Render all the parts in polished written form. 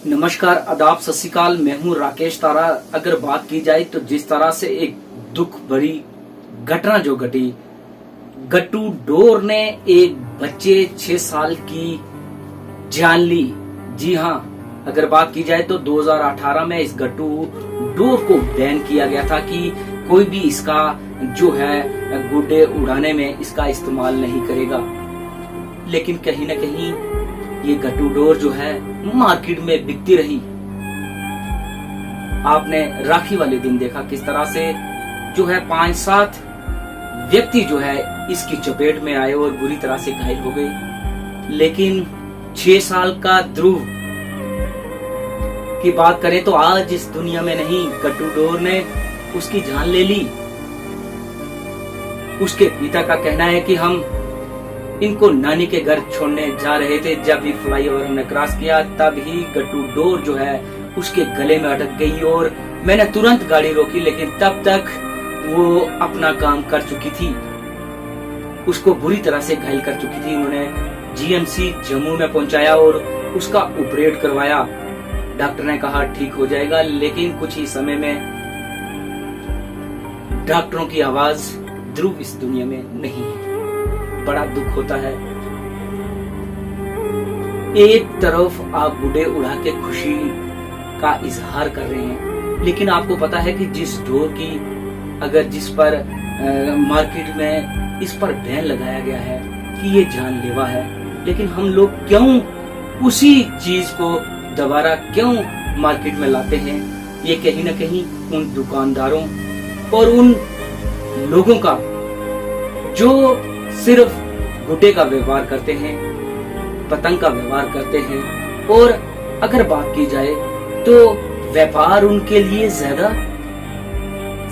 नमस्कार, आदाब, सत श्री अकाल। मैं हूं राकेश तारा। अगर बात की जाए तो जिस तरह से एक दुख भरी घटना जो घटी, गट्टू डोर ने एक बच्चे 6 साल की जान ली। जी हां, अगर बात की जाए तो 2018 में इस गट्टू डोर को बैन किया गया था कि कोई भी इसका जो है गुड्डे उड़ाने में इसका इस्तेमाल नहीं करेगा। लेकिन कहीं न कहीं ये गट्टू डोर जो है मार्केट में बिकती रही। आपने राखी वाले दिन देखा किस तरह से जो है 5-7 व्यक्ति जो है इसकी चपेट में आए और बुरी तरह से घायल हो गए। लेकिन 6 साल का ध्रुव की बात करें तो आज इस दुनिया में नहीं, गट्टू डोर ने उसकी जान ले ली। उसके पिता का कहना है कि हम इनको नानी के घर छोड़ने जा रहे थे, जब भी फ्लाईओवर हमने क्रॉस किया तब ही गट्टू डोर जो है उसके गले में अटक गई और मैंने तुरंत गाड़ी रोकी, लेकिन तब तक वो अपना काम कर चुकी थी। उसको बुरी तरह से घायल कर चुकी थी। उन्होंने जीएमसी जम्मू में पहुंचाया और उसका ऑपरेट करवाया। डॉक्टर ने कहा ठीक हो जाएगा, लेकिन कुछ ही समय में डॉक्टरों की आवाज ध्रुव इस दुनिया में नहीं है। बड़ा दुख होता है। एक तरफ आप गुड्डे उड़ा के खुशी का इजहार कर रहे हैं, लेकिन आपको पता है कि जिस डोर की अगर जिस पर मार्केट में इस पर बैन लगाया गया है कि ये जानलेवा है, लेकिन हम लोग क्यों उसी चीज को दोबारा क्यों मार्केट में लाते हैं? ये कहीं न कहीं उन दुकानदारों और उन लोगों का जो सिर्फ गुड्डे का व्यवहार करते हैं, पतंग का व्यवहार करते हैं, और अगर बात की जाए तो व्यापार उनके लिए ज्यादा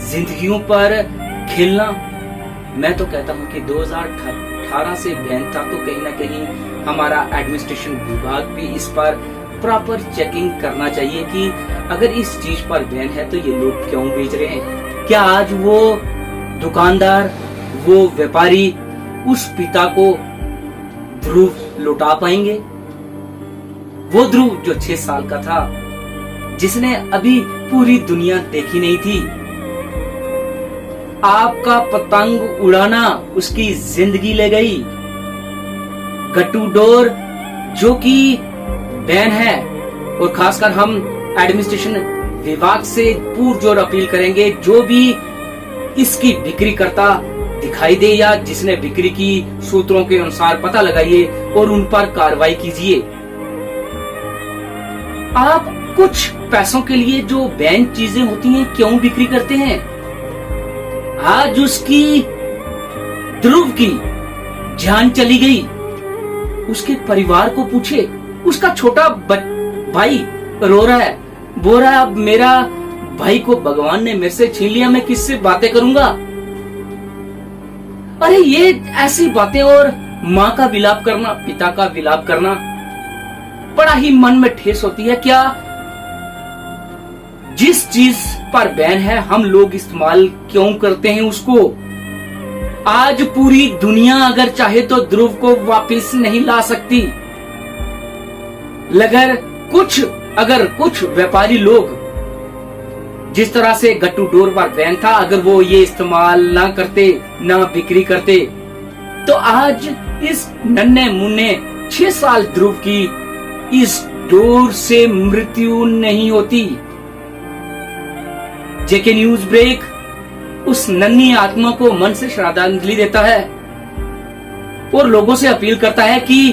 जिंदगियों पर खेलना। मैं तो कहता हूं कि 2018 से बैन था, तो कहीं ना कहीं हमारा एडमिनिस्ट्रेशन विभाग भी इस पर प्रॉपर चेकिंग करना चाहिए कि अगर इस चीज पर बैन है तो ये लोग क्यों बेच रहे हैं। क्या आज वो दुकानदार, वो व्यापारी उस पिता को ध्रुव लौटा पाएंगे? वो ध्रुव जो 6 साल का था, जिसने अभी पूरी दुनिया देखी नहीं थी। आपका पतंग उड़ाना उसकी जिंदगी ले गई। गट्टू डोर जो कि बैन है, और खासकर हम एडमिनिस्ट्रेशन विभाग से पुरजोर अपील करेंगे, जो भी इसकी बिक्री करता दिखाई दे या जिसने बिक्री की सूत्रों के अनुसार पता लगाइए और उन पर कार्रवाई कीजिए। आप कुछ पैसों के लिए जो बैन चीजें होती हैं क्यों बिक्री करते हैं? आज उसकी ध्रुव की जान चली गई। उसके परिवार को पूछे, उसका छोटा भाई रो रहा है, बोल रहा है अब मेरा भाई को भगवान ने मेरे से छीन लिया, मैं किससे बातें करूंगा? अरे ये ऐसी बातें, और माँ का विलाप करना, पिता का विलाप करना बड़ा ही मन में ठेस होती है। क्या जिस चीज पर बैन है हम लोग इस्तेमाल क्यों करते हैं उसको? आज पूरी दुनिया अगर चाहे तो ध्रुव को वापस नहीं ला सकती। अगर कुछ व्यापारी लोग जिस तरह से गट्टू डोर पर बैन था, अगर वो ये इस्तेमाल ना करते, ना बिक्री करते, तो आज इस नन्हे मुन्ने 6 साल ध्रुव की इस डोर से मृत्यु नहीं होती। जेके न्यूज ब्रेक उस नन्ही आत्मा को मन से श्रद्धांजलि देता है और लोगों से अपील करता है कि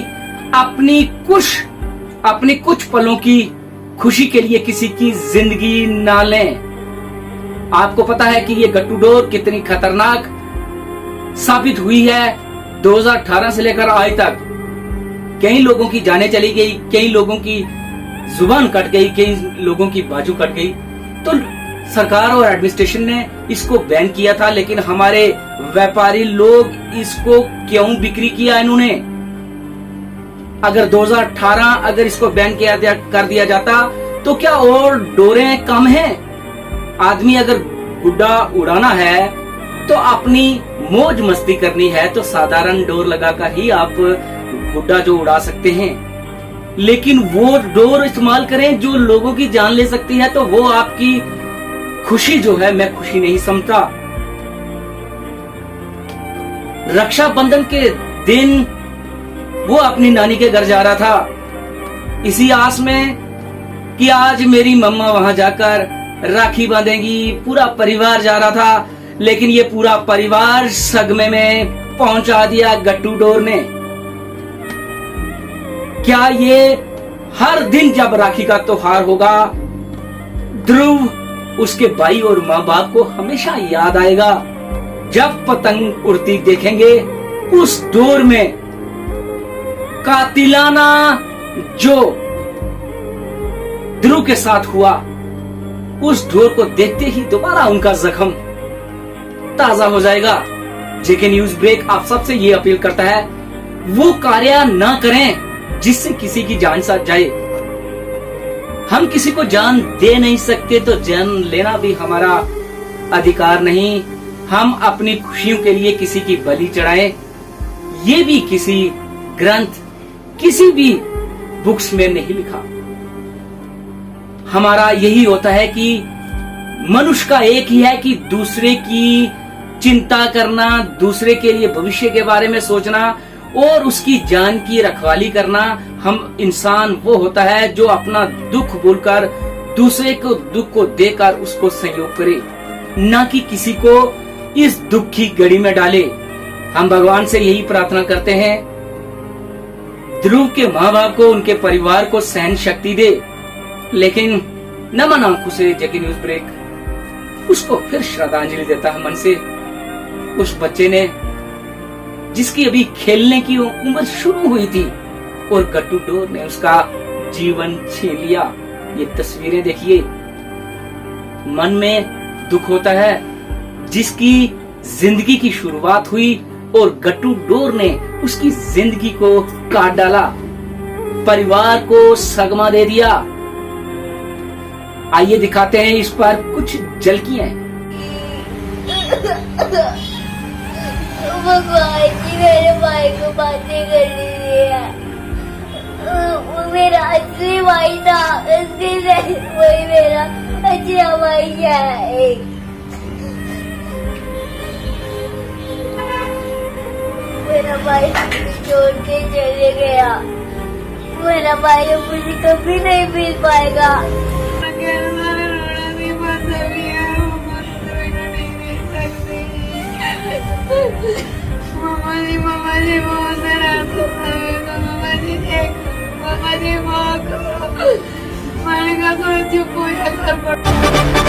अपनी कुछ पलों की खुशी के लिए किसी की जिंदगी ना लें। आपको पता है कि ये गट्टू डोर कितनी खतरनाक साबित हुई है। 2018 से लेकर आज तक कई लोगों की जानें चली गई, कई लोगों की जुबान कट गई, कई लोगों की बाजू कट गई। तो सरकार और एडमिनिस्ट्रेशन ने इसको बैन किया था, लेकिन हमारे व्यापारी लोग इसको क्यों बिक्री किया इन्होंने? अगर 2018 अगर इसको बैन कर दिया जाता तो क्या और डोरें कम हैं? आदमी अगर गुड्डा उड़ाना है तो अपनी मौज मस्ती करनी है तो साधारण डोर लगाकर ही आप गुड्डा जो उड़ा सकते हैं। लेकिन वो डोर इस्तेमाल करें जो लोगों की जान ले सकती है, तो वो आपकी खुशी जो है मैं खुशी नहीं समझता। रक्षाबंधन के दिन वो अपनी नानी के घर जा रहा था इसी आस में कि आज मेरी मम्मा वहां जाकर राखी बांधेगी। पूरा परिवार जा रहा था, लेकिन ये पूरा परिवार सदमे में पहुंचा दिया गट्टू डोर ने। क्या ये हर दिन जब राखी का त्योहार होगा, ध्रुव उसके भाई और माँ बाप को हमेशा याद आएगा जब पतंग उड़ती देखेंगे उस डोर में। कातिलाना जो ध्रुव के साथ हुआ, उस डोर को देखते ही दोबारा उनका जख्म ताजा हो जाएगा। जेके न्यूज ब्रेक आप सबसे ये अपील करता है, वो कार्य ना करें जिससे किसी की जान साथ जाए। हम किसी को जान दे नहीं सकते तो जान लेना भी हमारा अधिकार नहीं। हम अपनी खुशियों के लिए किसी की बलि चढ़ाएं, ये भी किसी ग्रंथ, किसी भी बुक्स में नहीं लिखा। हमारा यही होता है कि मनुष्य का एक ही है कि दूसरे की चिंता करना, दूसरे के लिए भविष्य के बारे में सोचना और उसकी जान की रखवाली करना। हम इंसान वो होता है जो अपना दुख बोलकर दूसरे को दुख को देकर उसको सहयोग करे, ना कि किसी को इस दुख की घड़ी में डाले। हम भगवान से यही प्रार्थना करते हैं, ध्रुव के माँ बाप को, उनके परिवार को सहन शक्ति दे। लेकिन नमन आंखों से जेके न्यूज ब्रेक उसको फिर श्रद्धांजलि देता है मन से। उस बच्चे ने जिसकी अभी खेलने की उम्र शुरू हुई थी और गट्टू डोर ने उसका जीवन छीन लिया। ये तस्वीरें देखिए, मन में दुख होता है। जिसकी जिंदगी की शुरुआत हुई और गट्टू डोर ने उसकी जिंदगी को काट डाला, परिवार को सदमा दे दिया। आइए दिखाते हैं इस पर कुछ झलकियां। भगवान जी मेरे भाई को बातें कर दीजिए। वो मेरा असली भाई था, वही मेरा अच्छा भाई है। मेरा भाई छोड़ के चले गया। मेरा भाई अब मुझे कभी नहीं मिल पाएगा। मामा जी बहुत मामा जी माँ को मैंने कहा चुप हो जा कर।